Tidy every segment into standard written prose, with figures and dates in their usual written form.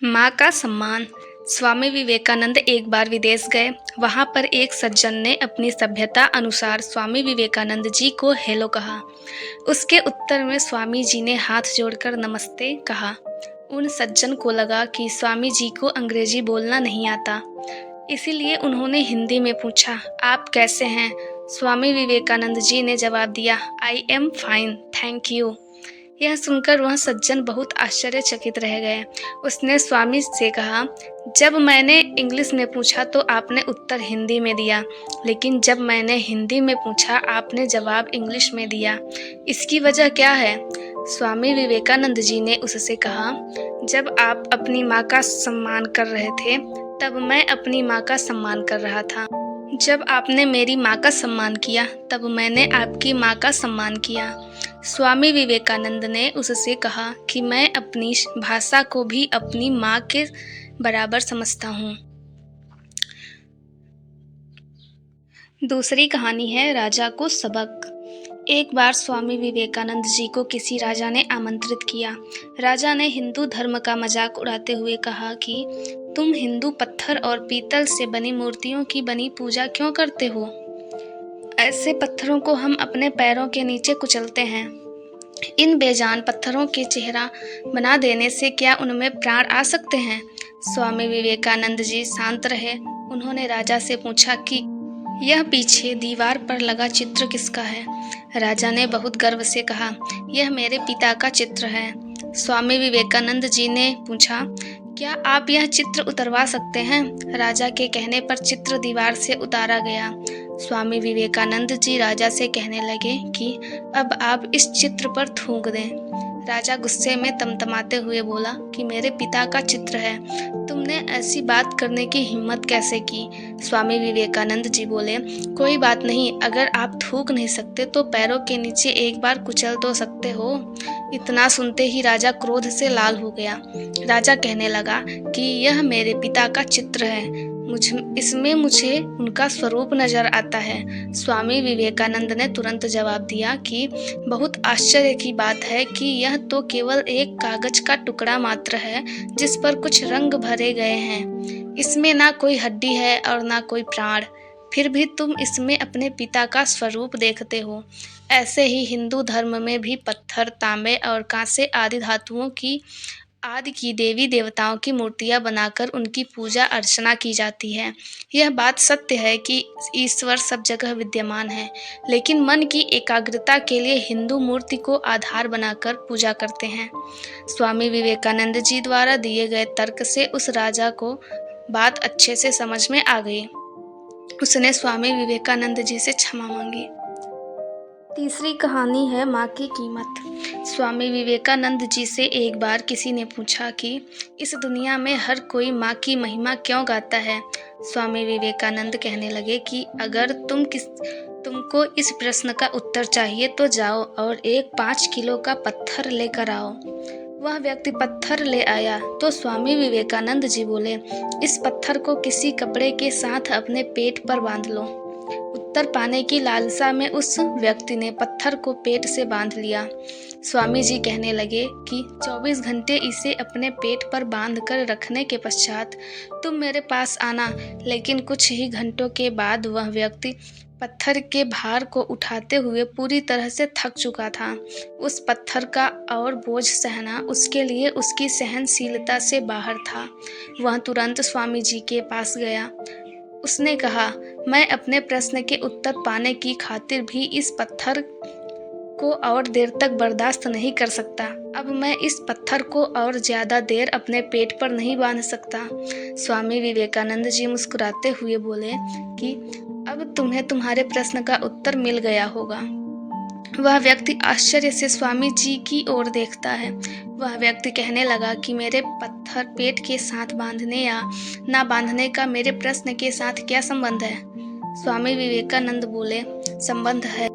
माँ का सम्मान। स्वामी विवेकानंद एक बार विदेश गए। वहाँ पर एक सज्जन ने अपनी सभ्यता अनुसार स्वामी विवेकानंद जी को हेलो कहा। उसके उत्तर में स्वामी जी ने हाथ जोड़कर नमस्ते कहा। उन सज्जन को लगा कि स्वामी जी को अंग्रेजी बोलना नहीं आता, इसीलिए उन्होंने हिंदी में पूछा, आप कैसे हैं? स्वामी विवेकानंद जी ने जवाब दिया, I am fine, thank you. यह सुनकर वह सज्जन बहुत आश्चर्यचकित रह गए। उसने स्वामी से कहा, जब मैंने इंग्लिश में पूछा तो आपने उत्तर हिंदी में दिया, लेकिन जब मैंने हिंदी में पूछा आपने जवाब इंग्लिश में दिया। इसकी वजह क्या है? स्वामी विवेकानंद जी ने उससे कहा, जब आप अपनी माँ का सम्मान कर रहे थे तब मैं अपनी माँ का सम्मान कर रहा था। जब आपने मेरी माँ का सम्मान किया तब मैंने आपकी माँ का सम्मान किया। स्वामी विवेकानंद ने उससे कहा कि मैं अपनी भाषा को भी अपनी माँ के बराबर समझता हूँ। दूसरी कहानी है राजा को सबक। एक बार स्वामी विवेकानंद जी को किसी राजा ने आमंत्रित किया। राजा ने हिंदू धर्म का मजाक उड़ाते हुए कहा कि तुम हिंदू पत्थर और पीतल से बनी मूर्तियों की बनी पूजा क्यों करते हो? ऐसे पत्थरों को हम अपने पैरों के नीचे कुचलते हैं। इन बेजान पत्थरों के चेहरा बना देने से क्या उनमें प्राण आ सकते हैं? स्वामी विवेकानंद जी शांत रहे। उन्होंने राजा से पूछा कि यह पीछे दीवार पर लगा चित्र किसका है? राजा ने बहुत गर्व से कहा, यह मेरे पिता का चित्र है। स्वामी विवेकानंद जी ने पूछा, क्या आप यह चित्र उतरवा सकते हैं? राजा के कहने पर चित्र दीवार से उतारा गया। स्वामी विवेकानंद जी राजा से कहने लगे कि अब आप इस चित्र पर थूक दें। राजा गुस्से में तमतमाते हुए बोला कि मेरे पिता का चित्र है, तुमने ऐसी बात करने की हिम्मत कैसे की? स्वामी विवेकानंद जी बोले, कोई बात नहीं, अगर आप थूक नहीं सकते तो पैरों के नीचे एक बार कुचल तो सकते हो। इतना सुनते ही राजा क्रोध से लाल हो गया। राजा कहने लगा कि यह मेरे पिता का चित्र है, इसमें मुझे उनका स्वरूप नजर आता है। स्वामी विवेकानंद ने तुरंत जवाब दिया कि बहुत आश्चर्य की बात है कि यह तो केवल एक कागज का टुकड़ा मात्र है जिस पर कुछ रंग भरे गए हैं। इसमें ना कोई हड्डी है और ना कोई प्राण, फिर भी तुम इसमें अपने पिता का स्वरूप देखते हो। ऐसे ही हिंदू धर्म में भी पत्थर, तांबे और कांसे आदि धातुओं की आदि की देवी देवताओं की मूर्तियां बनाकर उनकी पूजा अर्चना की जाती है। यह बात सत्य है कि ईश्वर सब जगह विद्यमान है, लेकिन मन की एकाग्रता के लिए हिंदू मूर्ति को आधार बनाकर पूजा करते हैं। स्वामी विवेकानंद जी द्वारा दिए गए तर्क से उस राजा को बात अच्छे से समझ में आ गई। उसने स्वामी विवेकानंद जी से क्षमा मांगी। तीसरी कहानी है माँ की कीमत। स्वामी विवेकानंद जी से एक बार किसी ने पूछा कि इस दुनिया में हर कोई माँ की महिमा क्यों गाता है? स्वामी विवेकानंद कहने लगे कि अगर तुमको इस प्रश्न का उत्तर चाहिए तो जाओ और एक 5 किलो का पत्थर लेकर आओ। वह व्यक्ति पत्थर ले आया तो स्वामी विवेकानंद जी बोले, इस पत्थर को किसी कपड़े के साथ अपने पेट पर बांध लो। उत्तर पाने की लालसा में उस व्यक्ति ने पत्थर को पेट से बांध लिया। स्वामी जी कहने लगे कि 24 घंटे इसे अपने पेट पर बांध कर रखने के पश्चात तुम मेरे पास आना। लेकिन कुछ ही घंटों के बाद वह व्यक्ति पत्थर के भार को उठाते हुए पूरी तरह से थक चुका था। उस पत्थर का और बोझ सहना उसके लिए उसकी सहनशीलता से बाहर था। वह तुरंत स्वामी जी के पास गया। उसने कहा, मैं अपने प्रश्न के उत्तर पाने की खातिर भी इस पत्थर को और देर तक बर्दाश्त नहीं कर सकता। अब मैं इस पत्थर को और ज्यादा देर अपने पेट पर नहीं बांध सकता। स्वामी विवेकानंद जी मुस्कुराते हुए बोले कि अब तुम्हें तुम्हारे प्रश्न का उत्तर मिल गया होगा। वह व्यक्ति आश्चर्य से स्वामी जी की ओर देखता है। वह व्यक्ति कहने लगा कि मेरे पत्थर पेट के साथ बांधने या ना बांधने का मेरे प्रश्न के साथ क्या संबंध है? स्वामी विवेकानंद बोले, संबंध है।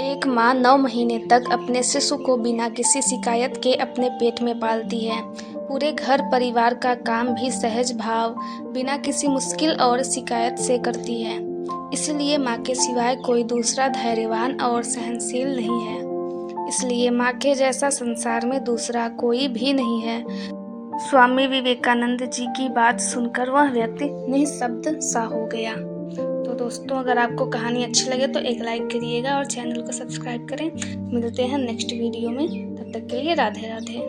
एक माँ 9 महीने तक अपने शिशु को बिना किसी शिकायत के अपने पेट में पालती है। पूरे घर परिवार का काम भी सहज भाव बिना किसी मुश्किल और शिकायत से करती है। इसलिए माँ के सिवाय कोई दूसरा धैर्यवान और सहनशील नहीं है। इसलिए माँ के जैसा संसार में दूसरा कोई भी नहीं है। स्वामी विवेकानंद जी की बात सुनकर वह व्यक्ति निःशब्द सा हो गया। तो दोस्तों, अगर आपको कहानी अच्छी लगे तो एक लाइक करिएगा और चैनल को सब्सक्राइब करें। मिलते हैं नेक्स्ट वीडियो में, तब तक के लिए राधे राधे।